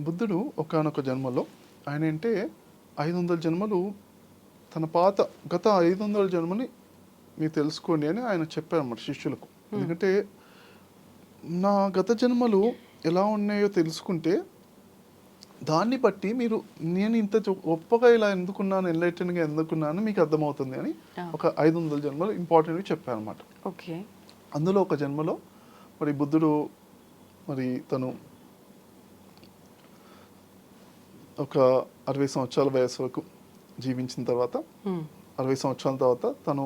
బుద్ధుడు ఒకానొక జన్మలో ఆయన అంటే 500 జన్మలు తన గత 500 జన్మని మీరు తెలుసుకోండి అని ఆయన చెప్పారన్నమాట శిష్యులకు. ఎందుకంటే నా గత జన్మలు ఎలా ఉన్నాయో తెలుసుకుంటే దాన్ని బట్టి మీరు నేను ఇంత గొప్పగా ఇలా ఎందుకున్నాను, ఎన్లైటెన్గా ఎందుకున్నాను మీకు అర్థమవుతుంది అని ఒక 500 జన్మలు ఇంపార్టెంట్గా చెప్పారన్నమాట. ఓకే. అందులో ఒక జన్మలో మరి బుద్ధుడు మరి తను ఒక 60 సంవత్సరాల వయసు వరకు జీవించిన తర్వాత 60 సంవత్సరాల తర్వాత తను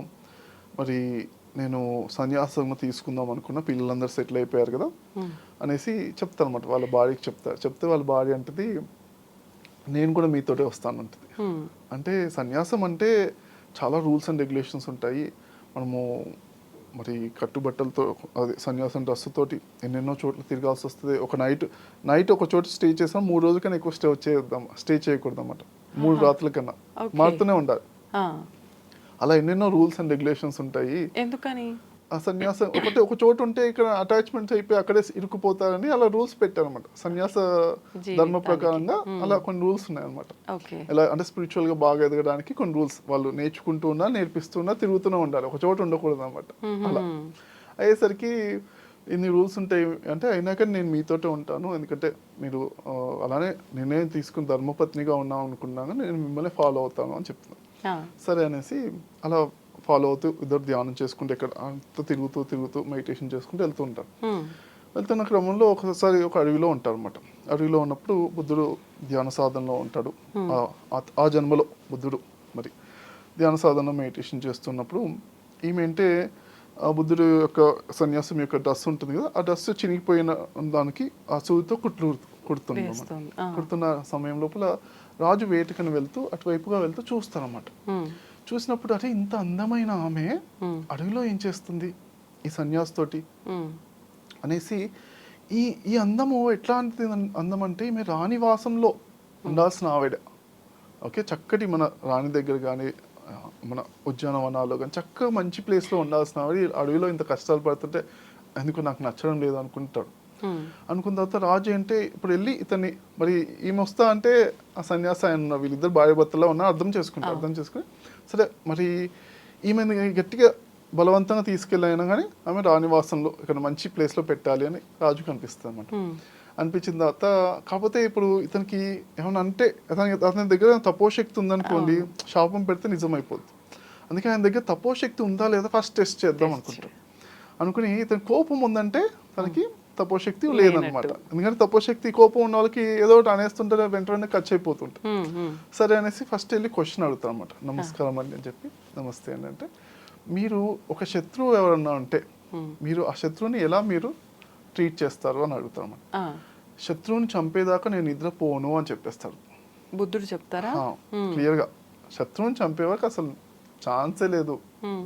మరి నేను సన్యాసం తీసుకుందాం అనుకున్న, పిల్లలందరూ సెటిల్ అయిపోయారు కదా అనేసి చెప్తారు అనమాట. వాళ్ళ భార్యకి చెప్తే వాళ్ళ భార్య అంటది నేను కూడా మీతోటే వస్తాను అంటది. అంటే సన్యాసం అంటే చాలా రూల్స్ అండ్ రెగ్యులేషన్స్ ఉంటాయి. మనము మరి కట్టుబట్టలతో అదే సన్యాసం డ్రెస్సుతోటి ఎన్నెన్నో చోట్ల తిరగాల్సి వస్తుంది. ఒక నైట్ ఒక చోట స్టే చేసాం, 3 రోజుల కన్నా ఎక్కువ స్టే చేయకూడదు అన్నమాట. 3 రాత్రుల కన్నా మారుతూనే ఉండాలి. అలా ఎన్నెన్నో రూల్స్ అండ్ రెగ్యులేషన్స్ ఉంటాయి. ఎందుకని ఆ సన్యాసం ఒక చోటు ఉంటే ఇక్కడ అటాచ్మెంట్స్ అయిపోయి అక్కడే ఇరుక్కుపోతారని అలా రూల్స్ పెట్టారనమాట. సన్యాస ధర్మ ప్రకారంగా అలా కొన్ని రూల్స్ ఉన్నాయన్నమాట. ఎలా అంటే స్పిరిచువల్ గా బాగా ఎదగడానికి కొన్ని రూల్స్ వాళ్ళు నేర్చుకుంటూ ఉన్నా, నేర్పిస్తున్నా, తిరుగుతూనే ఉండాలి, ఒక చోట ఉండకూడదు అనమాట. అలా అయ్యేసరికి ఇన్ని రూల్స్ ఉంటాయి అంటే అయినాక నేను మీతోటే ఉంటాను, ఎందుకంటే మీరు అలానే నిర్ణయం తీసుకుని ధర్మపత్నిగా ఉన్నాం అనుకున్నాను, నేను మిమ్మల్ని ఫాలో అవుతాను అని చెప్తున్నాను. సరే అనేసి అలా ఫాలో అవుతూ ఇద్దరు ధ్యానం చేసుకుంటూ ఇక్కడ అంతా తిరుగుతూ మెడిటేషన్ చేసుకుంటూ వెళ్తూ ఉంటారు. వెళ్తున్న క్రమంలో ఒకసారి ఒక అడవిలో ఉంటారు అనమాట. అడవిలో ఉన్నప్పుడు బుద్ధుడు ధ్యాన సాధనలో ఉంటాడు. ఆ జన్మలో బుద్ధుడు మరి ధ్యాన సాధనలో మెడిటేషన్ చేస్తున్నప్పుడు ఈమె అంటే బుద్ధుడు యొక్క సన్యాసం యొక్క డ్రెస్ ఉంటుంది కదా, ఆ డ్రెస్ చినిగిపోయిన దానికి ఆ సూదితో కుడుతుంది. కుడుతున్న సమయం లోపల రాజు వేటకని వెళ్తూ అటువైపుగా వెళ్తూ చూస్తారన్నమాట. చూసినప్పుడు అరే ఇంత అందమైన ఆమె అడవిలో ఏం చేస్తుంది ఈ సన్యాసితోటి అనేసి ఈ అందము ఎట్లాంటిది అందం అంటే ఈమె రాణివాసంలో ఉండాల్సిన ఆవిడ. ఓకే, చక్కటి మన రాణి దగ్గర కానీ మన ఉద్యానవనాల్లో కానీ చక్కగా మంచి ప్లేస్లో ఉండాల్సిన ఆవిడ అడవిలో ఇంత కష్టాలు పడుతుంటే ఎందుకు నాకు నచ్చడం లేదు అనుకుంటాడు. అనుకున్న తర్వాత రాజు అంటే ఇప్పుడు వెళ్ళి ఇతన్ని మరి ఈమె వస్తా అంటే ఆ సన్యాసి ఆయన వీళ్ళిద్దరు భార్య భర్తలో ఉన్నా అర్థం చేసుకుని సరే మరి ఈమె గట్టిగా బలవంతంగా తీసుకెళ్ళైనా కానీ ఆమె రాణివాసంలో ఇక్కడ మంచి ప్లేస్లో పెట్టాలి అని రాజుకు అనిపిస్తుంది అనమాట. అనిపించిన తర్వాత కాకపోతే ఇప్పుడు ఇతనికి ఏమన్నా అంటే అతని దగ్గర తపోశక్తి ఉందనుకోండి, శాపం పెడితే నిజమైపోద్ది. అందుకే ఆయన దగ్గర తపోశక్తి ఉందా లేదా ఫస్ట్ టెస్ట్ చేద్దాం అనుకుని ఇతని కోపం ఉందంటే తనకి తపోశక్తి లేదనమాట. ఎందుకంటే తపోశక్తి కోపం ఉన్న వాళ్ళకి ఏదో ఒకటి అనేస్తుంటారు, వెంటనే ఖర్చు అయిపోతుంటారు. సరే అనేసి ఫస్ట్ వెళ్ళి క్వశ్చన్ అడుగుతారు అనమాట. నమస్కారం అండి అని చెప్పి, నమస్తే అండి అంటే మీరు ఒక శత్రువు ఎవరన్నా ఉంటే మీరు ఆ శత్రువుని ఎలా మీరు ట్రీట్ చేస్తారు అని అడుగుతారు అన్నమాట. శత్రువుని చంపేదాకా నేను నిద్రపోను అని చెప్పేస్తాడు బుద్ధుడు. చెప్తారా క్లియర్గా, శత్రువుని చంపేవాక అసలు ఛాన్సే లేదు,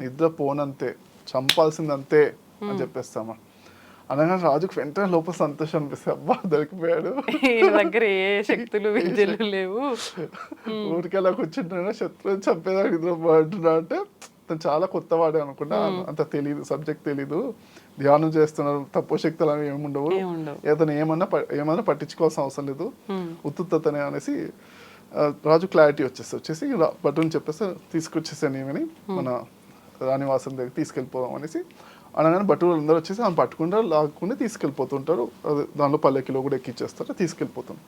నిద్రపోనంతే, చంపాల్సిందంతే అని చెప్పేస్తామా. అనగా రాజుకు వెంటనే లోపల సంతోషం అనిపిస్తుంది, అబ్బా దొరికిపోయాడు, దగ్గర ఏ శక్తులు విద్యలు లేవు, ఊరికి ఎలా కూర్చుంటున్నా శత్రువుని చంపేదాకా నిద్రపోంటున్నా అంటే తను చాలా కొత్తవాడే అనుకుంటా, అంత తెలీదు, సబ్జెక్ట్ తెలీదు, ధ్యానం చేస్తున్నారు, తపోశక్తులు అనేవి ఏముండవు, ఏదైనా ఏమన్నా పట్టించుకోవాల్సిన అవసరం లేదు, ఉత్తుతనే అనేసి రాజు క్లారిటీ వచ్చేసి భటుని చెప్పేసి తీసుకొచ్చేసాను ఏమని మన రాణివాసం దగ్గర తీసుకెళ్ళిపోదాం అనేసి అనగానే భటులు అందరూ వచ్చేసి ఆమె పట్టుకుంటారు, లాక్కుని తీసుకెళ్ళిపోతుంటారు. దానిలో పల్లెకిలో కూడా ఎక్కిచ్చేస్తారు, తీసుకెళ్ళిపోతాను.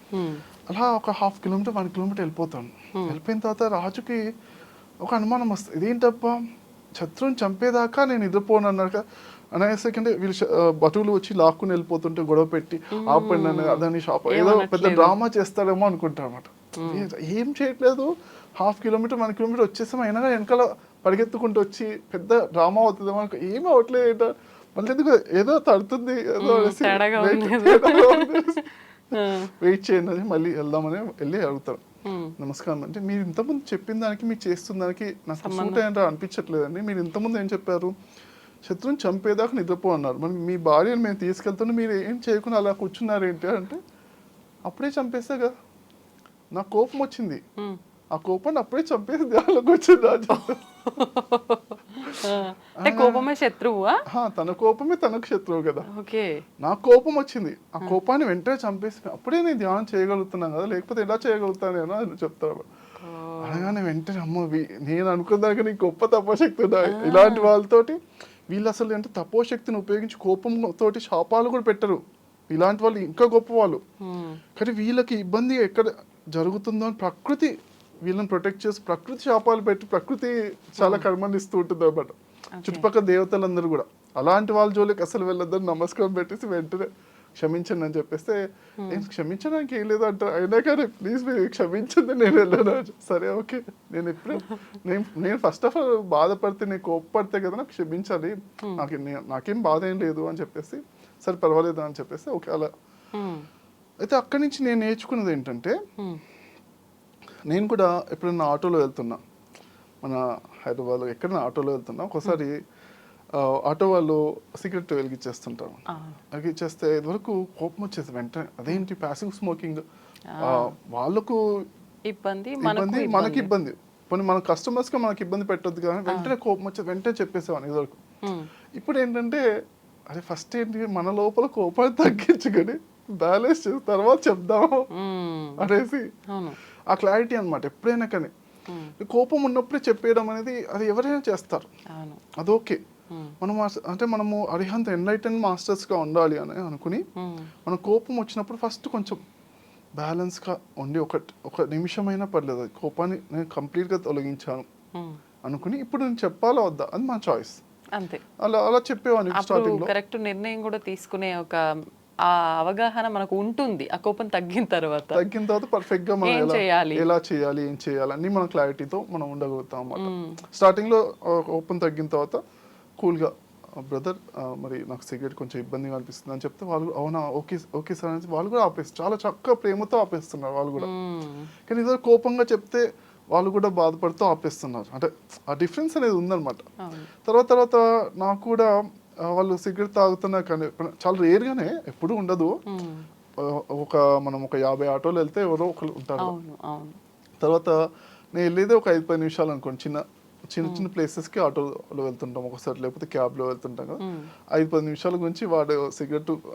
అలా ఒక 1/2 కిలోమీటర్ 1 కిలోమీటర్ వెళ్ళిపోతాను. వెళ్ళిపోయిన తర్వాత రాజుకి ఒక అనుమానం వస్తుంది, ఇదేంటబ్బా శత్రువుని చంపేదాకా నేను నిద్రపోను అన్నాక అనేసరికి వీళ్ళు భటువులు వచ్చి లాక్కుని వెళ్ళిపోతుంటే గొడవ పెట్టి ఆపండి అని అదని షాప్ ఏదో పెద్ద డ్రామా చేస్తాడేమో అనుకుంటారు అనమాట. ఏం చేయట్లేదు, 1/2 కిలోమీటర్ 1 కిలోమీటర్ వచ్చేసాం, అయినా వెనకాల పరిగెత్తుకుంటూ వచ్చి పెద్ద డ్రామా అవుతుందేమో అనుకో, ఏమీ అవట్లేదు, మళ్ళీ ఎందుకు ఏదో తడుతుంది, ఏదో వెయిట్ చేయండి మళ్ళీ వెళ్దామని వెళ్ళి అడుగుతారు. నమస్కారం అంటే మీరు ఇంతకుముందు చెప్పిన దానికి మీరు చేస్తున్న దానికి నాకు సూట్ అయ్యంటే అనిపించట్లేదండి, మీరు ఇంతకుముందు ఏం చెప్పారు, శత్రువుని చంపేదాకా నిద్రపో అన్నారు, మరి మీ భార్యను మేము తీసుకెళ్తుంటే మీరు ఏం చేయకుండా అలా కూర్చున్నారు ఏంటి అంటే అప్పుడే చంపేస్తా కదా, నాకు కోపం వచ్చింది, ఆ కోపాన్ని అప్పుడే చంపేసి ధ్యానంలోకి వచ్చింది రాజు. కోపమే శత్రువా? తన కోపమే తనకు శత్రువు కదా. ఓకే. నాకు కోపం వచ్చింది, ఆ కోపాన్ని వెంటనే చంపేసి అప్పుడే నేను ధ్యానం చేయగలుగుతున్నాను కదా, లేకపోతే ఎలా చేయగలుగుతాను నేను అని చెప్తాడు. అనగానే వెంటనే అమ్మ నేను అనుకున్నాక నీకు గొప్ప తపోశక్తి ఉన్నాయి. ఇలాంటి వాళ్ళతోటి వీళ్ళు అసలు అంటే తపోశక్తిని ఉపయోగించి కోపంతో శాపాలు కూడా పెట్టరు. ఇలాంటి వాళ్ళు ఇంకా గొప్ప వాళ్ళు. కానీ వీళ్ళకి ఇబ్బంది ఎక్కడ జరుగుతుందో అని ప్రకృతి వీళ్ళని ప్రొటెక్ట్ చేసి ప్రకృతి శాపాలు పెట్టి ప్రకృతి చాలా కర్మని ఇస్తూ ఉంటుంది అన్నమాట. చుట్టుపక్కల దేవతలందరూ కూడా అలాంటి వాళ్ళ జోలికి అసలు వెళ్ళొద్దని నమస్కారం పెట్టేసి వెంటనే క్షమించండి అని చెప్పేస్తే, నేను క్షమించడానికి ఏం లేదు అంటారు. అయినా కానీ ప్లీజ్ మీరు క్షమించండి, నేను వెళ్ళాను. సరే ఓకే, నేను ఎప్పుడు నేను ఫస్ట్ ఆఫ్ ఆల్ బాధపడితే, నేను కోప్పడితే కదా నాకు క్షమించాలి, నాకేం బాధ ఏం లేదు అని చెప్పేసి, సరే పర్వాలేదు అని చెప్పేసి ఓకే అలా. అయితే అక్కడి నుంచి నేను నేర్చుకున్నది ఏంటంటే, నేను కూడా ఎప్పుడైనా ఆటోలో వెళ్తున్నా, మన హైదరాబాద్లో ఎక్కడైనా ఆటోలో వెళ్తున్నా, ఒకసారి ఆటో వాళ్ళు సిగరెట్ వెలిగించేస్తుంటారు. వెలిగించేస్తే ఇదివరకు కోపం వచ్చేసి వెంటనే అదేంటి ప్యాసివ్ స్మోకింగ్, వాళ్ళకు ఇబ్బంది మనకి ఇబ్బంది, పోనీ మన కస్టమర్స్గా మనకి ఇబ్బంది పెట్టొద్దు కానీ వెంటనే కోపం వచ్చేది వెంటనే చెప్పేసేవాడిని ఇదివరకు. ఇప్పుడు ఏంటంటే అదే ఫస్ట్ ఏంటి మన లోపల కోపాన్ని తగ్గించుకొని బ్యాలెన్స్ చేసి తర్వాత చెప్దాము అనేసి ఆ క్లారిటీ అనమాట. ఎప్పుడైనా కానీ కోపం ఉన్నప్పుడే చెప్పేయడం అనేది అది ఎవరైనా చేస్తారు, అదోకే. మనము అరిహంత ఎన్లైటెన్ మాస్టర్స్గా ఉండాలి అని అనుకుని మన కోపం వచ్చినప్పుడు ఫస్ట్ కొంచెం బ్యాలెన్స్గా ఉండి ఒక నిమిషమైనా పర్లేదు, కోపాన్ని నేను కంప్లీట్గా తొలగించాను అనుకుని ఇప్పుడు నేను చెప్పాలా వద్దా అది మా చాయిస్, అంతే. అలా చెప్పేవాడిని స్టార్టింగ్ లో. కరెక్ట్ నిర్ణయం కూడా తీసుకునే ఒక ఆ అవగాహన మనకు ఉంటుంది. ఆ కోపం తగ్గిన తర్వాత పర్ఫెక్ట్ గా మనం ఎలా చేయాలి ఏం చేయాలి అన్ని మన క్లారిటీతో మనం ఉండగలుగుతాం అన్నమాట. స్టార్టింగ్ లో కోపం తగ్గిన తర్వాత కూల్ గా బ్రదర్ మరి నాకు సిగరెట్ కొంచెం ఇబ్బందిగా అనిపిస్తుంది అని చెప్తే వాళ్ళు అవునా ఓకే సార్ అని వాళ్ళు కూడా ఆపేస్తారు, చాలా చక్కగా ప్రేమతో ఆపేస్తున్నారు వాళ్ళు కూడా. కానీ ఇదో కోపంగా చెప్తే వాళ్ళు కూడా బాధపడుతూ ఆపేస్తున్నారు, అంటే ఆ డిఫరెన్స్ అనేది ఉందన్నమాట. తర్వాత నాకు కూడా వాళ్ళు సిగరెట్ తాగుతున్నా కానీ చాలా రేర్గానే, ఎప్పుడు ఉండదు. మనం ఒక 50 ఆటోలు వెళ్తే ఎవరో ఒకరు ఉంటారు. తర్వాత నేను వెళ్ళేదే ఒక 5-10 నిమిషాలు అనుకోండి, చిన్న ప్లేసెస్కి ఆటోలో వెళ్తుంటాం ఒకసారి, లేకపోతే క్యాబ్లో వెళ్తుంటాం కదా. 5-10 నిమిషాల గురించి వాడు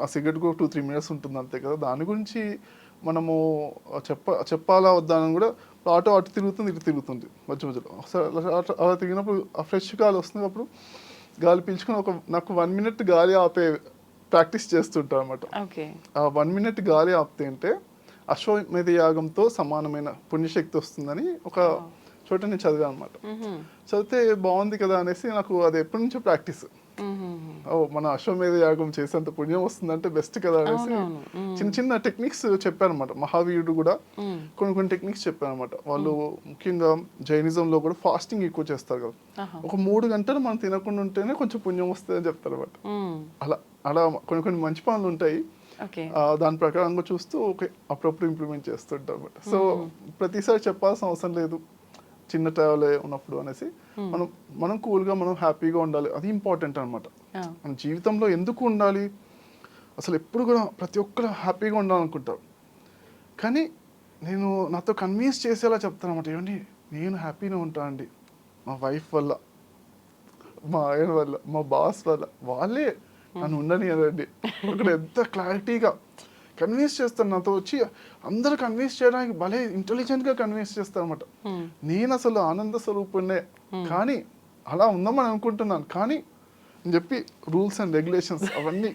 ఆ సిగరెట్ కూడా 2-3 మినిట్స్ ఉంటుంది అంతే కదా. దాని గురించి మనము చెప్పాలా వద్దా అని కూడా ఆటో అటు తిరుగుతుంది ఇటు తిరుగుతుంది మధ్యలో. ఒకసారి అలా తిరిగినప్పుడు ఆ ఫ్రెష్ గాలి వస్తుంది, అప్పుడు గాలి పీల్చుకుని నాకు 1 మినిట్ గాలి ఆపే ప్రాక్టీస్ చేస్తుంటాను అనమాట. ఆ 1 మినిట్ గాలి ఆపితే అంటే అశ్వమేధ యాగంతో సమానమైన పుణ్యశక్తి వస్తుందని ఒక చోట నేను చదివాను అనమాట. చదివితే బాగుంది కదా అనేసి నాకు అది ఎప్పటి నుంచో ప్రాక్టీస్. మన అశ్వమేధ యాగం చేసేంత పుణ్యం వస్తుందంటే బెస్ట్ కదా అనేసి చిన్న టెక్నిక్స్ చెప్పారు అనమాట. మహావీరుడు కూడా కొన్ని టెక్నిక్స్ చెప్పారు అనమాట. వాళ్ళు ముఖ్యంగా జైనిజంలో కూడా ఫాస్టింగ్ ఎక్కువ చేస్తారు కదా, ఒక 3 గంటలు మనం తినకుండా ఉంటేనే కొంచెం పుణ్యం వస్తుంది అని చెప్తారు అనమాట. అలా కొన్ని మంచి పనులు ఉంటాయి, దాని ప్రకారంగా చూస్తూ అప్పుడప్పుడు ఇంప్లిమెంట్ చేస్తుంటాం అనమాట. సో ప్రతిసారి చెప్పాల్సిన అవసరం లేదు చిన్న ట్రావెల్ ఉన్నప్పుడు అనేసి మనం కూల్గా మనం హ్యాపీగా ఉండాలి, అది ఇంపార్టెంట్ అనమాట. మన జీవితంలో ఎందుకు ఉండాలి అసలు, ఎప్పుడు కూడా ప్రతి ఒక్కరు హ్యాపీగా ఉండాలనుకుంటారు. కానీ నేను నాతో కన్విన్స్ చేసేలా చెప్తాను అనమాట. ఏమండి నేను హ్యాపీగా ఉంటానండి మా వైఫ్ వల్ల, మా ఆయన వల్ల, మా బాస్ వల్ల, వాళ్ళే నన్ను ఉండనియదండి. అక్కడ ఎంత క్లారిటీగా కన్విన్స్ చేస్తాను, నాతో వచ్చి అందరూ కన్విన్స్ చేయడానికి భలే ఇంటెలిజెంట్గా కన్విన్స్ చేస్తాను అనమాట. నేను అసలు ఆనంద స్వరూపుణ్ణే, కానీ అలా ఉందామని అనుకుంటున్నాను, కానీ అని చెప్పి రూల్స్ అండ్ రెగ్యులేషన్స్ అవన్నీ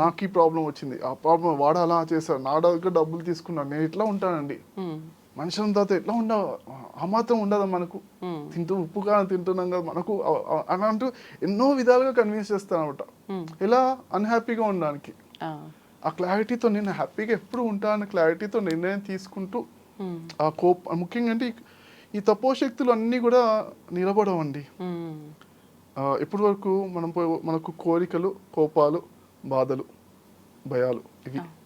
నాకు ఈ ప్రాబ్లం వచ్చింది, ఆ ప్రాబ్లం వాడు అలా చేశాడు, నా దగ్గర డబ్బులు తీసుకున్నాడు, నేను ఇట్లా ఉంటానండి, మనుషుల తర్వాత ఎట్లా ఆ మాత్రం ఉండదా మనకు, ఉప్పు కారం తింటున్నాం కదా మనకు అని అంటూ ఎన్నో విధాలుగా కన్విన్స్ చేస్తాను అనమాట. ఎలా అన్హ్యాపీగా ఉండడానికి ఆ క్లారిటీతో నేను హ్యాపీగా ఎప్పుడు ఉంటాను క్లారిటీతో నిర్ణయం తీసుకుంటూ ఆ ముఖ్యంగా అంటే ఈ తపోశక్తులు అన్నీ కూడా నిలబడవండి. ఇప్పటి వరకు మనకు కోరికలు, కోపాలు, బాధలు, భయాలు,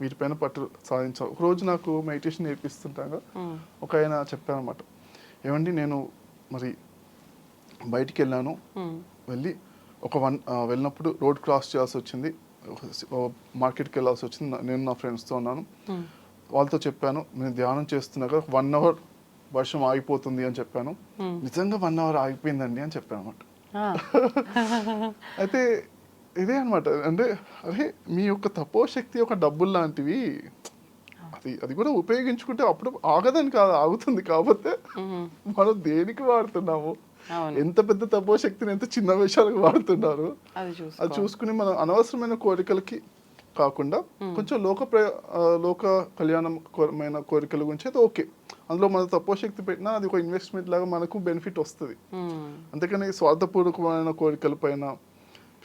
వీటిపైన పట్టు సాధించాలి. ఒకరోజు నాకు మెడిటేషన్ నేర్పిస్తుంటాగా ఒక ఆయన చెప్పారనమాట, ఏమండి నేను మరి బయటికి వెళ్ళాను, వెళ్ళినప్పుడు రోడ్ క్రాస్ చేయాల్సి వచ్చింది, మార్కెట్కి వెళ్ళాల్సి వచ్చింది, నేను నా ఫ్రెండ్స్తో ఉన్నాను, వాళ్ళతో చెప్పాను నేను ధ్యానం చేస్తున్నాక 1 అవర్ వర్షం ఆగిపోతుంది అని చెప్పాను, నిజంగా 1 అవర్ ఆగిపోయిందండి అని చెప్పాను అనమాట. అయితే ఇదే అనమాట, అంటే అరే మీ యొక్క తపోశక్తి యొక్క డబ్బులు లాంటివి, అది కూడా ఉపయోగించుకుంటే అప్పుడు ఆగదని కాదు, ఆగుతుంది. కాకపోతే మనం దేనికి వాడుతున్నాము, ఎంత పెద్ద తపోశక్తిని ఎంత చిన్న విషయాలకు వాడుతున్నారు అది చూసుకుని మనం అనవసరమైన కోరికలకి కాకుండా కొంచెం లోక కళ్యాణమైన కోరికల గురించి అయితే ఓకే, అందులో మన తపోశక్తి పెట్టినా అది ఒక ఇన్వెస్ట్మెంట్ లాగా మనకు బెనిఫిట్ వస్తుంది. అంతేకాని స్వార్థపూర్వకమైన కోరికల పైన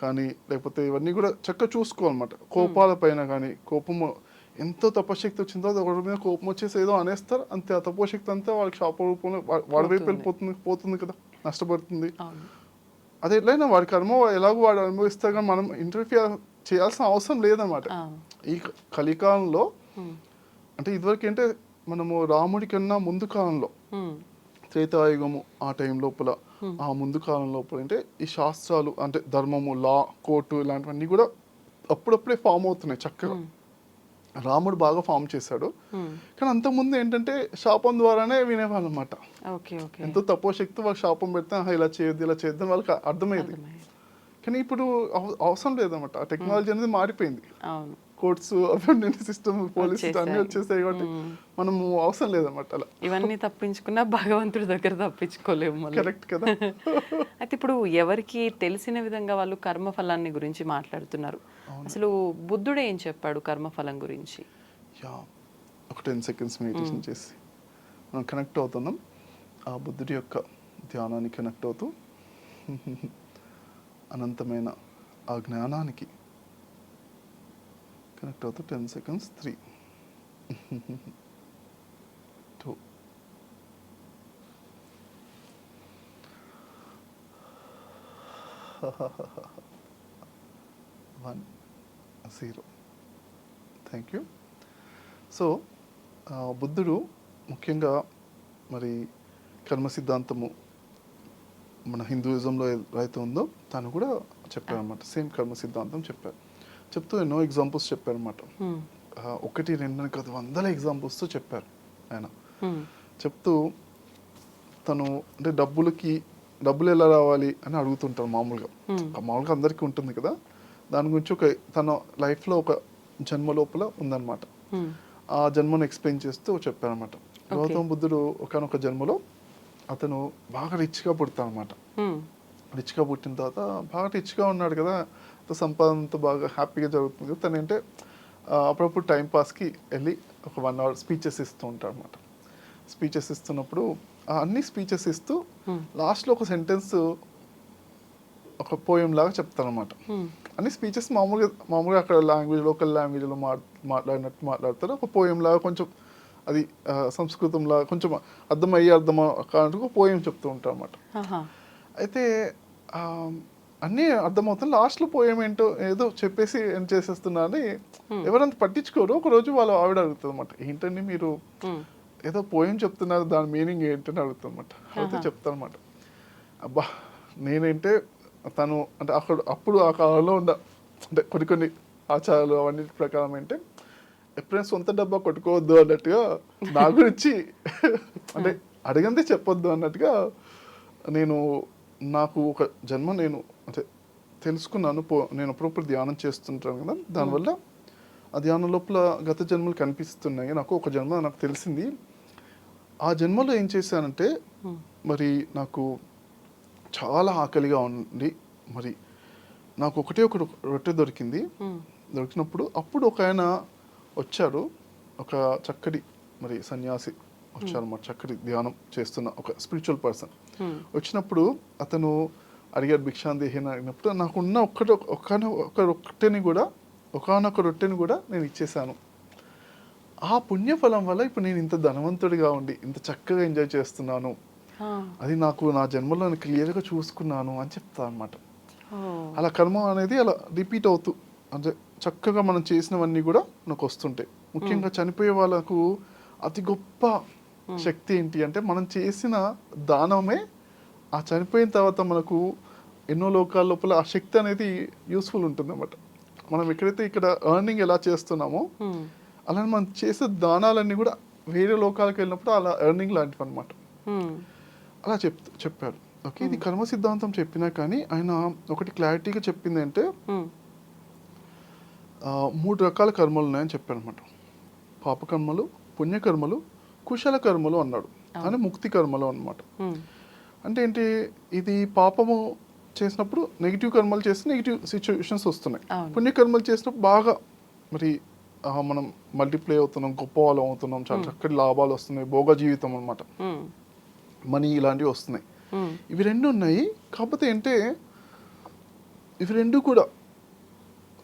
కానీ లేకపోతే ఇవన్నీ కూడా చక్కగా చూసుకోవాలన్నమాట. కోపాల పైన కానీ, కోపము ఎంతో తపశక్తి వచ్చిన తర్వాత ఒకరి మీద కోపం వచ్చేసి ఏదో అనేస్తారు అంతే, ఆ తపోశక్తి అంతా వాళ్ళకి శాప రూపంలో వాడి వైపు వెళ్ళిపోతుంది కదా, నష్టపడుతుంది. అది ఎట్లయినా వాడి కర్మ ఎలాగో వాడు అనుభవిస్తారు, కానీ మనం ఇంటర్ఫియర్ చేయాల్సిన అవసరం లేదన్నమాట. ఈ కలికాలంలో అంటే ఇదివరకు ఏంటంటే మనము రాముడి కన్నా ముందు కాలంలో త్రేతాయుగము ఆ టైం లోపల, ఆ ముందు కాలం లోపల అంటే ఈ శాస్త్రాలు అంటే ధర్మము, లా, కోర్టు ఇలాంటివన్నీ కూడా అప్పుడప్పుడే ఫామ్ అవుతున్నాయి చక్కగా. రాముడు బాగా ఫామ్ చేశాడు, కానీ అంతకుముందు ఏంటంటే శాపం ద్వారానే వినేవాళ్ళు అనమాట. ఎంతో తపోశక్తి వాళ్ళకి శాపం పెడితే ఇలా చేయొద్దు ఇలా చేయొద్దు వాళ్ళకి అర్థమయ్యేది. కానీ ఇప్పుడు అవసరం లేదన్నమాట, ఆ టెక్నాలజీ అనేది మారిపోయింది. కోర్ట్స్ అవన్నీ సిస్టమ్ పోలీస్ అన్ని వచ్చేసాయి కాబట్టి మనము అవసరం లేదన్నమాట. అలా ఇవన్నీ తప్పించుకున్నా భగవంతుడి దగ్గర తప్పించుకోలేము. కరెక్ట్ కదా. అయితే ఇప్పుడు ఎవరికి తెలిసిన విధంగా వాళ్ళు కర్మఫలాన్ని గురించి మాట్లాడుతున్నారు. అసలు బుద్ధుడు ఏం చెప్పాడు కర్మఫలం గురించి? ఒక 10 seconds మెడిటేషన్ చేసి మనం కనెక్ట్ అవుతున్నాం ఆ బుద్ధుడి యొక్క ధ్యానానికి కనెక్ట్ అవుతూ అనంతమైన ఆ జ్ఞానానికి కనెక్ట్ అవుతూ 10 seconds 3 2 1 0. Thank you. సో బుద్ధుడు ముఖ్యంగా మరి కర్మ సిద్ధాంతము మన హిందూయిజంలో ఏదైతే ఉందో తను కూడా చెప్పారనమాట, సేమ్ కర్మ సిద్ధాంతం చెప్పారు. చెప్తూ ఎన్నో ఎగ్జాంపుల్స్ చెప్పారనమాట. 1 2 కాదు 100 ఎగ్జాంపుల్స్తో చెప్పారు ఆయన. చెప్తూ తను అంటే డబ్బులు ఎలా రావాలి అని అడుగుతుంటారు మామూలుగా అందరికీ ఉంటుంది కదా. దాని గురించి తన లైఫ్లో ఒక జన్మ లోపల ఉందన్నమాట. ఆ జన్మను ఎక్స్ప్లెయిన్ చేస్తూ చెప్పారనమాట. గౌతమ బుద్ధుడు ఒకనొక జన్మలో అతను బాగా రిచ్గా పుడతాడనమాట. రిచ్గా పుట్టిన తర్వాత బాగా రిచ్గా ఉన్నాడు కదా, సంపాదనతో బాగా హ్యాపీగా జరుగుతుంది కదా. తను ఏంటంటే అప్పుడప్పుడు టైంపాస్కి వెళ్ళి ఒక 1 hour స్పీచెస్ ఇస్తూ ఉంటాడు అనమాట. స్పీచెస్ ఇస్తున్నప్పుడు అన్ని స్పీచెస్ ఇస్తూ లాస్ట్లో ఒక సెంటెన్స్ ఒక పోయం లాగా చెప్తారనమాట. అన్ని స్పీచెస్ మామూలుగా అక్కడ లోకల్ లాంగ్వేజ్లో మాట్లాడినట్టు మాట్లాడతారు. ఒక పోయం లాగా కొంచెం అది సంస్కృతంలాగా కొంచెం అర్థం కానట్టు ఒక పోయం చెప్తూ ఉంటారు అనమాట. అయితే అన్నీ అర్థమవుతుంది, లాస్ట్లో పోయం ఏంటో ఏదో చెప్పేసి ఏం చేసేస్తున్నా అని ఎవరంత పట్టించుకోరు. ఒక రోజు వాళ్ళ ఆవిడ అడుగుతుంది అనమాట, ఏంటండి మీరు ఏదో పోయం చెప్తున్నారు, దాని మీనింగ్ ఏంటని అడుగుతుంది అనమాట. అయితే చెప్తానమాట, అబ్బా నేనేంటే తను అంటే అప్పుడు ఆ కాలంలో అంటే కొన్ని ఆచారాలు అవన్నీ ప్రకారం ఏంటే ఎప్పుడైనా సొంత డబ్బా కొట్టుకోవద్దు అన్నట్టుగా నా గురించి అంటే అడగందే చెప్పొద్దు అన్నట్టుగా నాకు ఒక జన్మ నేను అంటే తెలుసుకున్నాను. నేను అప్పుడప్పుడు ధ్యానం చేస్తుంటాను కదా, దానివల్ల ఆ ధ్యానం లోపల గత జన్మలు కనిపిస్తున్నాయి. నాకు ఒక జన్మ నాకు తెలిసింది. ఆ జన్మలో ఏం చేశానంటే మరి నాకు చాలా ఆకలిగా ఉండి మరి నాకు ఒక రొట్టె దొరికినప్పుడు అప్పుడు ఒక ఆయన వచ్చారు, ఒక చక్కటి మరి సన్యాసి వచ్చారు అన్నమాట. చక్కటి ధ్యానం చేస్తున్న ఒక స్పిరిచువల్ పర్సన్ వచ్చినప్పుడు అతను అడిగారు భిక్షాందేహిని అడిగినప్పుడు నాకున్న ఒకనొక రొట్టెని కూడా నేను ఇచ్చేసాను. ఆ పుణ్యఫలం వల్ల ఇప్పుడు నేను ఇంత ధనవంతుడిగా ఉండి ఇంత చక్కగా ఎంజాయ్ చేస్తున్నాను, అది నాకు నా జన్మలో నేను క్లియర్గా చూసుకున్నాను అని చెప్తా అనమాట. అలా కర్మ అనేది అలా రిపీట్ అవుతూ అంటే చక్కగా మనం చేసినవన్నీ కూడా నాకు వస్తుంటాయి. ముఖ్యంగా చనిపోయే వాళ్ళకు అతి గొప్ప శక్తి ఏంటి అంటే మనం చేసిన దానమే ఆ చనిపోయిన తర్వాత మనకు ఎన్నో లోకాల లోపల ఆ శక్తి అనేది యూస్ఫుల్ ఉంటుంది అన్నమాట. మనం ఎక్కడైతే ఇక్కడ ఎర్నింగ్ ఎలా చేస్తున్నామో అలానే మనం చేసే దానాలన్నీ కూడా వేరే లోకాలకు వెళ్ళినప్పుడు అలా ఎర్నింగ్ లాంటివి అనమాట. అలా చెప్పారు. ఓకే, ఇది కర్మ సిద్ధాంతం చెప్పినా కానీ ఆయన ఒకటి క్లారిటీగా చెప్పింది అంటే 3 రకాల కర్మలు ఉన్నాయని చెప్పారు అనమాట. పాపకర్మలు, పుణ్యకర్మలు, కుశల కర్మలు అన్నాడు. అని ముక్తి కర్మలు అన్నమాట. అంటే ఏంటి, ఇది పాపము చేసినప్పుడు నెగిటివ్ కర్మలు చేస్తే నెగిటివ్ సిచ్యువేషన్స్ వస్తున్నాయి. పుణ్యకర్మలు చేసినప్పుడు బాగా మరి మనం మల్టిప్లై అవుతున్నాం, గొప్ప వాళ్ళం అవుతున్నాం, చాలా చక్కటి లాభాలు వస్తున్నాయి, భోగ జీవితం అనమాట, మనీ ఇలాంటివి వస్తున్నాయి. ఇవి రెండు ఉన్నాయి. కాకపోతే ఏంటే ఇవి రెండు కూడా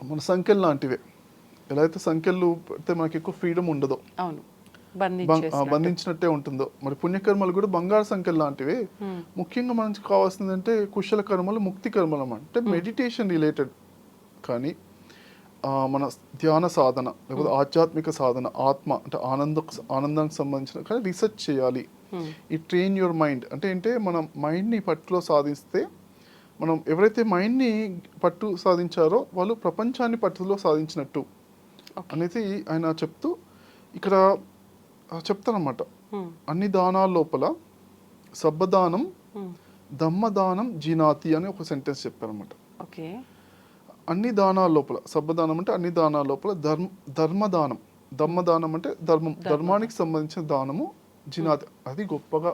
మన సంఖ్యలు లాంటివే. ఎలా అయితే సంఖ్యలు పెడితే మనకి ఎక్కువ ఫ్రీడమ్ ఉండదో, బంధించినట్టే ఉంటుందో, మరి పుణ్యకర్మలు కూడా బంగారు సంఖ్యలు లాంటివి. ముఖ్యంగా మనకి కావాల్సిందంటే కుశల కర్మలు, ముక్తి కర్మలు అంటే మెడిటేషన్ రిలేటెడ్ కానీ మన ధ్యాన సాధన లేకపోతే ఆధ్యాత్మిక సాధన, ఆత్మ అంటే ఆనందానికి సంబంధించిన కానీ రీసెర్చ్ చేయాలి. ఈ ట్రైన్ యువర్ మైండ్ అంటే ఏంటంటే మన మైండ్ని పట్టులో సాధిస్తే, మనం ఎవరైతే మైండ్ని పట్టు సాధించారో వాళ్ళు ప్రపంచాన్ని పట్టులో సాధించినట్టు అనేది ఆయన చెప్తూ ఇక్కడ చెప్తారన్నమాట. అన్ని దానాల లోపల సబ్బదానం దమ్మదానం జీనాతి అని ఒక సెంటెన్స్ చెప్పారన్నమాట. అన్ని దానాల లోపల, సబ్బదానం అంటే అన్ని దానాల లోపల ధర్మదానం, దమ్మదానం అంటే ధర్మానికి సంబంధించిన దానము, జినాతి అది గొప్పగా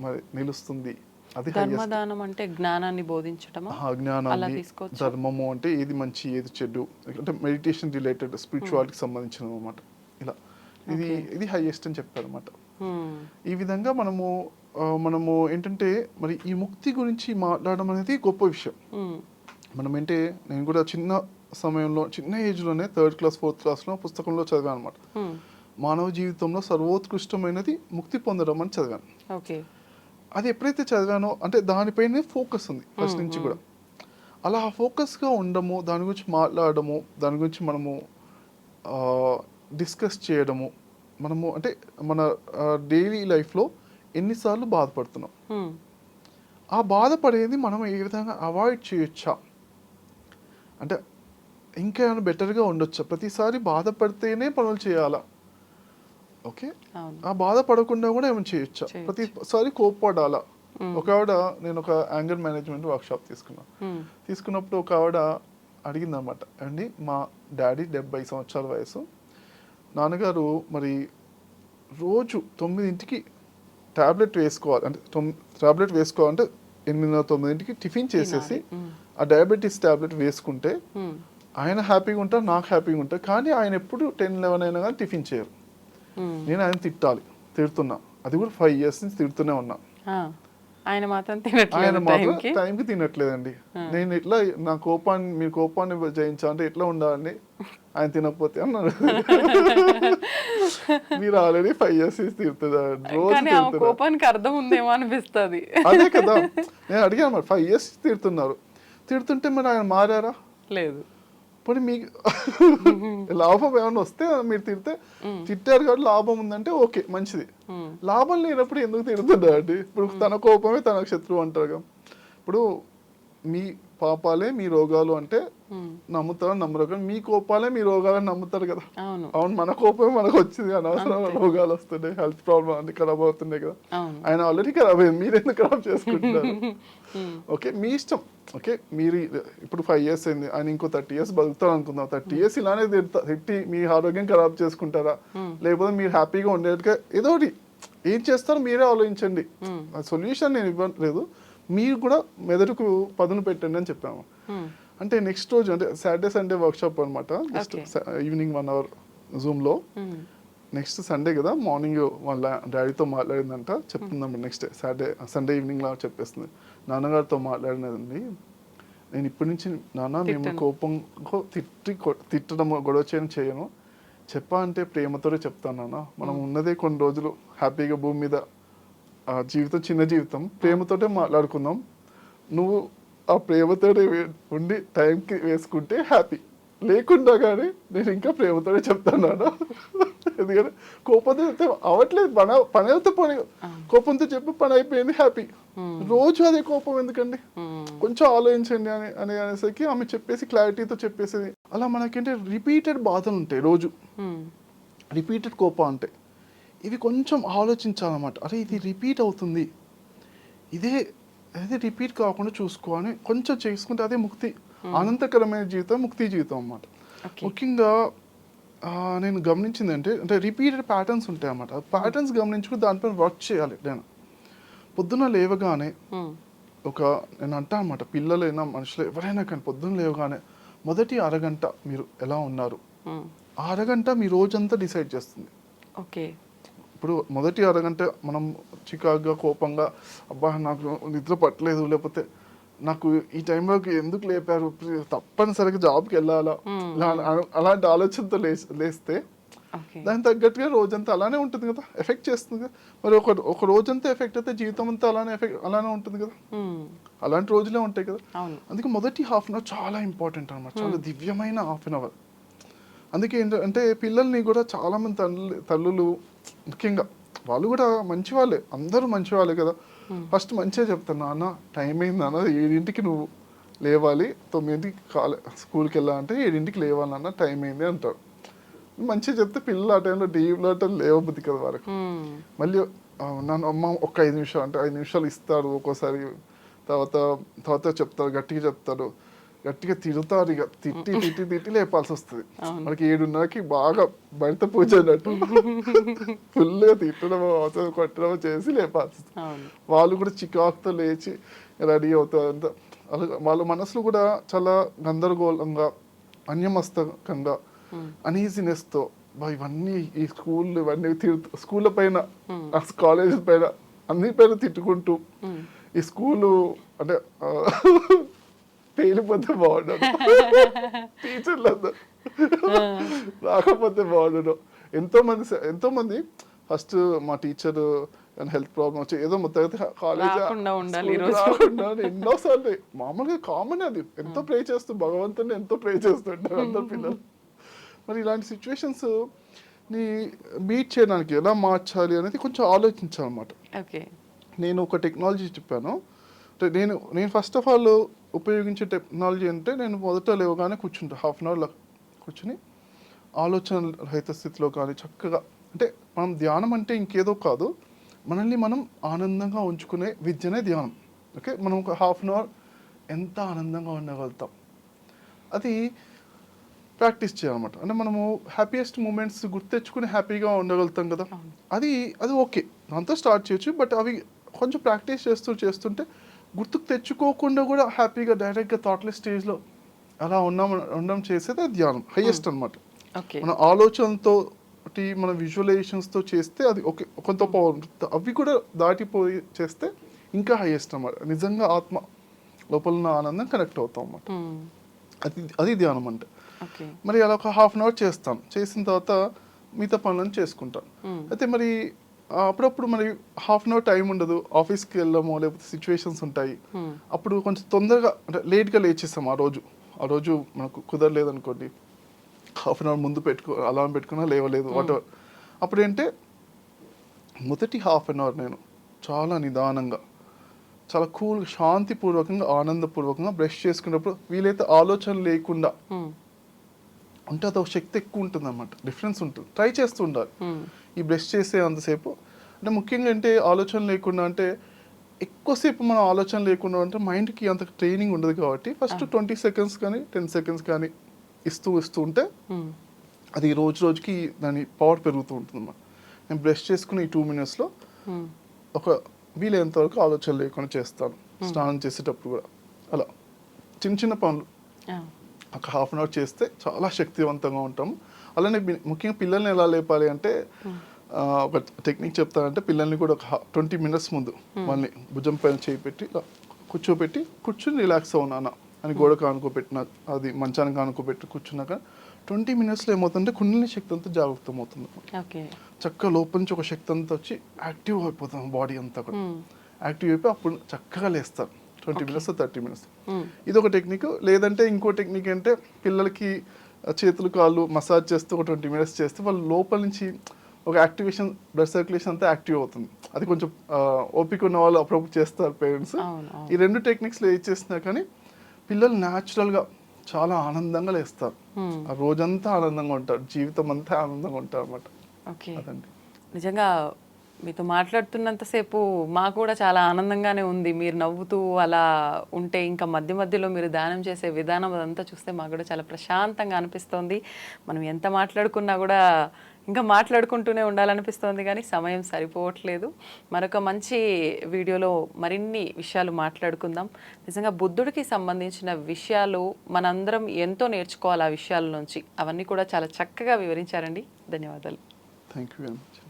మరి నిలుస్తుంది. అది ధర్మదానం అంటే జ్ఞానాన్ని బోధించటమా, జ్ఞానాన్ని, ధర్మము అంటే ఏది మంచి ఏది చెడు, అంటే మెడిటేషన్ రిలేటెడ్ స్పిరిచువాలిటీకి సంబంధించిన అన్నమాట. ఇలా ఇది హైయెస్ట్ అని చెప్పారు అన్నమాట. ఈ విధంగా మనము ఏంటంటే మరి ఈ ముక్తి గురించి మాట్లాడడం అనేది గొప్ప విషయం. మనం ఏంటే నేను కూడా చిన్న సమయంలో, చిన్న ఏజ్లోనే 3rd క్లాస్ 4th క్లాస్లో పుస్తకంలో చదివాను అనమాట. మానవ జీవితంలో సర్వోత్కృష్టమైనది ముక్తి పొందడం అని చదివాను. అది ఎప్పుడైతే చదివానో అంటే దానిపైనే ఫోకస్ ఉంది ఫస్ట్ నుంచి కూడా. అలా ఫోకస్గా ఉండము, దాని గురించి మాట్లాడము, దాని గురించి మనము డిస్కస్ చేయడము, మనము అంటే మన డైలీ లైఫ్లో ఎన్నిసార్లు బాధపడుతున్నాం, ఆ బాధపడేది మనం ఏ విధంగా అవాయిడ్ చేయొచ్చా, అంటే ఇంకా ఏమైనా బెటర్గా ఉండొచ్చా, ప్రతిసారి బాధపడితేనే పనులు చేయాలా, ఓకే ఆ బాధపడకుండా కూడా ఏమైనా చేయొచ్చా, ప్రతిసారి కోప్పడాలా. ఒక ఆవిడ, నేను ఒక యాంగర్ మేనేజ్మెంట్ వర్క్షాప్ తీసుకున్నప్పుడు ఒక ఆవిడ అడిగిందనమాట, అండి మా డాడీ 70 సంవత్సరాల వయసు, నాన్నగారు మరి రోజు 9ంటికి ట్యాబ్లెట్ వేసుకోవాలి, అంటే ట్యాబ్లెట్ వేసుకోవాలంటే 8-9ంటికి టిఫిన్ చేసేసి ఆ డయాబెటీస్ ట్యాబ్లెట్ వేసుకుంటే ఆయన హ్యాపీగా ఉంటారు, నాకు హ్యాపీగా ఉంటారు. కానీ ఆయన ఎప్పుడు 10-11 అయినా కానీ టిఫిన్ చేయరు. నేను ఆయన తిడుతున్నా, అది కూడా 5 years నుంచి తిడుతూనే ఉన్నా. ఆయన మాత్రం టైంకి తినట్లేదండి. నేను ఎట్లా నా కోపాన్ని, మీరు కోపాన్ని జయించాలంటే ఎట్లా ఉండాలండి, ఆయన తినకపోతే అన్నాడు. మీరు ఆల్రెడీ 5 years నుంచి తిడుతున్నారు, కోపానికి అర్థం ఉందేమో అనిపిస్తుంది. అదే కదా నేను అడిగాను, మరి 5 years తిడుతుంటే మరి ఆయన మారారా? లేదు. పోనీ మీకు లాభం ఏమైనా వస్తే మీరు తిట్టారు కాబట్టి లాభం ఉందంటే ఓకే మంచిది. లాభం లేనప్పుడు ఎందుకు తిడుతున్నా అండి? ఇప్పుడు తన కోపమే తనకు శత్రువు అంటారు. ఇప్పుడు మీ పాపాలే మీ రోగాలు అంటే నమ్ముతారు, నమ్మరు. కానీ మీ కోపాలే మీ రోగాలని నమ్ముతారు కదా. అవును, మన కోపమే మనకు వచ్చింది, అనవసరమైన రోగాలు వస్తున్నాయి, హెల్త్ ప్రాబ్లం అన్ని ఖరాబ్ అవుతున్నాయి కదా. ఆయన ఆల్రెడీ ఖరాబ్ అయింది, మీరు ఎందుకు ఖరాబ్ చేసుకుంటున్నారు? ఓకే, మీ ఇష్టం. ఓకే, మీరు ఇప్పుడు 5 years అయింది, ఆయన ఇంకో 30 years బతుకుతారు అనుకుందాం. 30 years ఇలానే తిట్టి మీ ఆరోగ్యం ఖరాబ్ చేసుకుంటారా, లేకపోతే మీరు హ్యాపీగా ఉండేట్టుగా ఏదో ఒకటి ఏం చేస్తారో మీరే ఆలోచించండి. సొల్యూషన్ నేను ఇవ్వట్లేదు, మీరు కూడా మెదడుకు పదును పెట్టండి అని చెప్పాము. అంటే నెక్స్ట్ రోజు అంటే సాటర్డే సండే వర్క్షాప్ అనమాట, జస్ట్ ఈవినింగ్ 1 hour జూమ్లో. నెక్స్ట్ సండే కదా, మార్నింగ్ వాళ్ళ డాడీతో మాట్లాడిందంట, చెప్తుందన్నమాట. నెక్స్ట్ సండే ఈవినింగ్ లా చెప్పేస్తుంది, నాన్నగారితో మాట్లాడినదండి, నేను ఇప్పటి నుంచి నాన్న మేము కోపంగా తిట్టడం గొడవ చేయను, చెప్పా అంటే ప్రేమతోనే చెప్తాను నాన్న. మనం ఉన్నదే కొన్ని రోజులు హ్యాపీగా భూమి మీద, జీవితం చిన్న జీవితం, ప్రేమతోటే మాట్లాడుకుందాం. నువ్వు ఆ ప్రేమతోనే ఉండి టైంకి వేసుకుంటే హ్యాపీ, లేకుండా కానీ నేను ఇంకా ప్రేమతోనే చెప్తాను. ఎందుకంటే కోపంతో చెప్తే అవట్లేదు, పని అయితే పని, కోపంతో చెప్పి పని అయిపోయింది, హ్యాపీ. రోజు అదే కోపం ఎందుకండి, కొంచెం ఆలోచించండి అనేసరికి ఆమె చెప్పేసి క్లారిటీతో చెప్పేసేది. అలా మనకేంటే రిపీటెడ్ బాధలు ఉంటాయి, రోజు రిపీటెడ్ కోపం ఉంటాయి. ఇవి కొంచెం ఆలోచించాలన్నమాట. అరే ఇది రిపీట్ అవుతుంది, ఇదే అది రిపీట్ కాకుండా చూసుకోవాలి, కొంచెం చేసుకుంటే అదే ముక్తి, ఆనందకరమైన జీవితం ముక్తి జీవితం అన్నమాట. ముఖ్యంగా నేను గమనించింది అంటే రిపీటెడ్ ప్యాటర్న్స్ ఉంటాయి అన్నమాట. ప్యాటర్న్స్ గమనించుకుని దానిపైన వర్క్ చేయాలి. నేను పొద్దున లేవగానే నేను అంటా అన్నమాట, పిల్లలైనా మనుషులు ఎవరైనా కానీ పొద్దున లేవగానే మొదటి అరగంట మీరు ఎలా ఉన్నారు, ఆ అరగంట మీ రోజంతా డిసైడ్ చేస్తుంది. ఓకే, ఇప్పుడు మొదటి అరగంట మనం చికాగ్గా కోపంగా అబ్బా నాకు నిద్ర పట్టలేదు, లేకపోతే నాకు ఈ టైంలోకి ఎందుకు లేపారు, తప్పనిసరిగా జాబ్కి వెళ్ళాలా, అలాంటి ఆలోచనతో లేస్తే దానికి తగ్గట్టుగా రోజంతా అలానే ఉంటుంది కదా, ఎఫెక్ట్ చేస్తుంది కదా. మరి ఒక రోజంతా ఎఫెక్ట్ అయితే జీవితం అంతా అలానే ఉంటుంది కదా, అలాంటి రోజులే ఉంటాయి కదా. అందుకే మొదటి హాఫ్ అన్ అవర్ చాలా ఇంపార్టెంట్ అనమాట, చాలా దివ్యమైన హాఫ్ అన్ అవర్. అందుకే ఏంటంటే పిల్లల్ని కూడా చాలా మంది తల్లులు ముఖ్యంగా వాళ్ళు కూడా మంచి వాళ్ళే, అందరూ మంచి వాళ్ళే కదా. ఫస్ట్ మంచిగా చెప్తాను, నాన్న టైం అయింది నాన్న, 7ంటికి నువ్వు లేవాలి, 9ంటికి స్కూల్కి వెళ్ళాలంటే 7ంటికి లేవాలి నాన్న, టైం అయింది అంటారు. మంచిగా చెప్తే పిల్లలు ఆ టైంలో డీప్లో లేవబుద్ది కదా వాళ్ళకి. మళ్ళీ నన్ను అమ్మ ఒక 5 నిమిషాలు అంటే 5 నిమిషాలు ఇస్తారు ఒక్కోసారి, తర్వాత చెప్తారు, గట్టిగా చెప్తారు, గట్టిగా తిడతారు, ఇక తిట్టి లేపాల్సి వస్తుంది. మనకి 7:30కి బాగా బయట పూజ అన్నట్టు ఫుల్గా తిట్టడం కొట్టడం చేసి లేపాల్సి వస్తుంది. వాళ్ళు కూడా చికాకుతో లేచి రెడీ అవుతారు. అంతా వాళ్ళ మనసులు కూడా చాలా గందరగోళంగా, అన్యమస్తకంగా, అనీజినెస్తో ఇవన్నీ ఈ స్కూల్ ఇవన్నీ స్కూళ్ళ పైన కాలేజీల పైన అన్ని పైన తిట్టుకుంటూ ఈ స్కూలు అంటే పేలిపోతే బాగుండదు, టీచర్లు అందరూ రాకపోతే బాగుండదు. ఎంతో మంది ఫస్ట్ మా టీచర్ హెల్త్ ప్రాబ్లమ్ వచ్చి ఏదో మొత్తం కాలేజ్ ఎన్నోసార్లు మామూలుగా కామన్ అది, ఎంతో ప్రే చేస్తూ భగవంతుని ఎంతో ప్రే చేస్తుంటారు అందరు పిల్లలు. మరి ఇలాంటి సిచ్యువేషన్స్ ని బీట్ చేయడానికి ఎలా మార్చాలి అనేది కొంచెం ఆలోచించాలన్నమాట. నేను ఒక టెక్నాలజీ చెప్పాను. నేను ఫస్ట్ ఆఫ్ ఆల్ ఉపయోగించే టెక్నాలజీ అంటే, నేను మొదట లేవగానే కూర్చుంటాను, హాఫ్ అన్ అవర్లో కూర్చుని ఆలోచన రహిత స్థితిలో కానీ చక్కగా, అంటే మనం ధ్యానం అంటే ఇంకేదో కాదు, మనల్ని మనం ఆనందంగా ఉంచుకునే విద్యనే ధ్యానం. ఓకే, మనం ఒక హాఫ్ అన్ అవర్ ఎంత ఆనందంగా ఉండగలుగుతాం అది ప్రాక్టీస్ చేయాలన్నమాట. అంటే మనము హ్యాపీయెస్ట్ మూమెంట్స్ గుర్తెచ్చుకుని హ్యాపీగా ఉండగలుగుతాం కదా, అది ఓకే, దాంతో స్టార్ట్ చేయొచ్చు. బట్ అవి కొంచెం ప్రాక్టీస్ చేస్తుంటే గుర్తుకు తెచ్చుకోకుండా కూడా హ్యాపీగా డైరెక్ట్గా థాట్లెస్ స్టేజ్లో అలా ఉండడం చేసేది అది ధ్యానం, హైయెస్ట్ అనమాట. మన ఆలోచనతో మన విజువలైజేషన్స్తో చేస్తే అది ఓకే, కొంత పవర్ ఉంటుంది. అవి కూడా దాటిపోయి చేస్తే ఇంకా హైయెస్ట్ అన్నమాట. నిజంగా ఆత్మ లోపల ఉన్న ఆనందం కనెక్ట్ అవుతాం అన్నమాట. అది ధ్యానం అంటే. మరి అలా ఒక హాఫ్ అన్ అవర్ చేస్తాను, చేసిన తర్వాత మిగతా పనులను చేసుకుంటాను. అయితే మరి అప్పుడప్పుడు మరి హాఫ్ అన్ అవర్ టైం ఉండదు, ఆఫీస్కి వెళ్ళాము లేకపోతే సిచ్యువేషన్స్ ఉంటాయి, అప్పుడు కొంచెం తొందరగా అంటే లేట్గా లేచేస్తాం. ఆ రోజు మనకు కుదరలేదు అనుకోండి, హాఫ్ అన్ అవర్ ముందు అలారం పెట్టుకున్నా లేవలేదు, వాటెవర్. అప్పుడు ఏంటంటే మొదటి హాఫ్ అన్ అవర్ నేను చాలా నిదానంగా, చాలా కూల్, శాంతిపూర్వకంగా, ఆనందపూర్వకంగా బ్రష్ చేసుకున్నప్పుడు వీలైతే ఆలోచన లేకుండా ఉంటే అదొక శక్తి ఎక్కువ ఉంటుంది అన్నమాట, డిఫరెన్స్ ఉంటుంది. ట్రై చేస్తూ ఉండాలి ఈ బ్రష్ చేసే అంతసేపు. అంటే ముఖ్యంగా అంటే ఆలోచన లేకుండా, అంటే ఎక్కువసేపు మనం ఆలోచన లేకుండా అంటే మైండ్కి అంత ట్రైనింగ్ ఉండదు కాబట్టి ఫస్ట్ 20 seconds కానీ 10 seconds కానీ ఇస్తూ ఉంటే అది రోజుకి దాని పవర్ పెరుగుతూ ఉంటుంది అన్నమాట. నేను బ్రష్ చేసుకుని ఈ 2 minutesలో ఒక వీలైనంత వరకు ఆలోచన లేకుండా చేస్తాను. స్నానం చేసేటప్పుడు కూడా అలా చిన్న పనులు ఒక హాఫ్ అన్ అవర్ చేస్తే చాలా శక్తివంతంగా ఉంటాము. అలానే ముఖ్యంగా పిల్లల్ని ఎలా లేపాలి అంటే, ఒక టెక్నిక్ చెప్తానంటే, పిల్లల్ని కూడా ఒక 20 minutes ముందు వాళ్ళని భుజం పైన చేయి పెట్టి కూర్చుని రిలాక్స్ అవునా అని గోడకు ఆనుకోబెట్టిన, అది మంచానికి ఆనుకోబెట్టి కూర్చున్నాక 20 minutesలో ఏమవుతుందంటే కుండలిని శక్తి అంతా జాగృతం అవుతుంది. చక్కగా లోపల నుంచి ఒక శక్తి అంతా వచ్చి యాక్టివ్ అయిపోతుంది, బాడీ అంతా కూడా యాక్టివ్ అయిపోయి అప్పుడు చక్కగా లేస్తారు 20 minutes 30 minutes. ఇది ఒక టెక్నిక్. లేదంటే ఇంకో టెక్నిక్ అంటే, పిల్లలకి చేతులు కాళ్ళు మసాజ్ చేస్తూ ఒక 20 minutes చేస్తే వాళ్ళ లోపల నుంచి ఒక యాక్టివేషన్, బ్లడ్ సర్క్యులేషన్ అంతా యాక్టివ్ అవుతుంది. అది కొంచెం ఓపిక ఉన్న వాళ్ళు అప్పుడప్పుడు చేస్తారు పేరెంట్స్. ఈ 2 టెక్నిక్స్లో ఏది చేసినా కానీ పిల్లలు న్యాచురల్గా చాలా ఆనందంగా లేస్తారు, ఆ రోజంతా ఆనందంగా ఉంటారు, జీవితం అంతా ఆనందంగా ఉంటారు అన్నమాట. నిజంగా మీతో మాట్లాడుతున్నంతసేపు మాకు కూడా చాలా ఆనందంగానే ఉంది. మీరు నవ్వుతూ అలా ఉంటే, ఇంకా మధ్య మధ్యలో మీరు ధ్యానం చేసే విధానం అదంతా చూస్తే మాకు కూడా చాలా ప్రశాంతంగా అనిపిస్తోంది. మనం ఎంత మాట్లాడుకున్నా కూడా ఇంకా మాట్లాడుకుంటూనే ఉండాలనిపిస్తోంది, కానీ సమయం సరిపోవట్లేదు. మరొక మంచి వీడియోలో మరిన్ని విషయాలు మాట్లాడుకుందాం. నిజంగా బుద్ధుడికి సంబంధించిన విషయాలు మనందరం ఎంతో నేర్చుకోవాలి ఆ విషయాల నుంచి. అవన్నీ కూడా చాలా చక్కగా వివరించారండి. ధన్యవాదాలు. Thank you very much.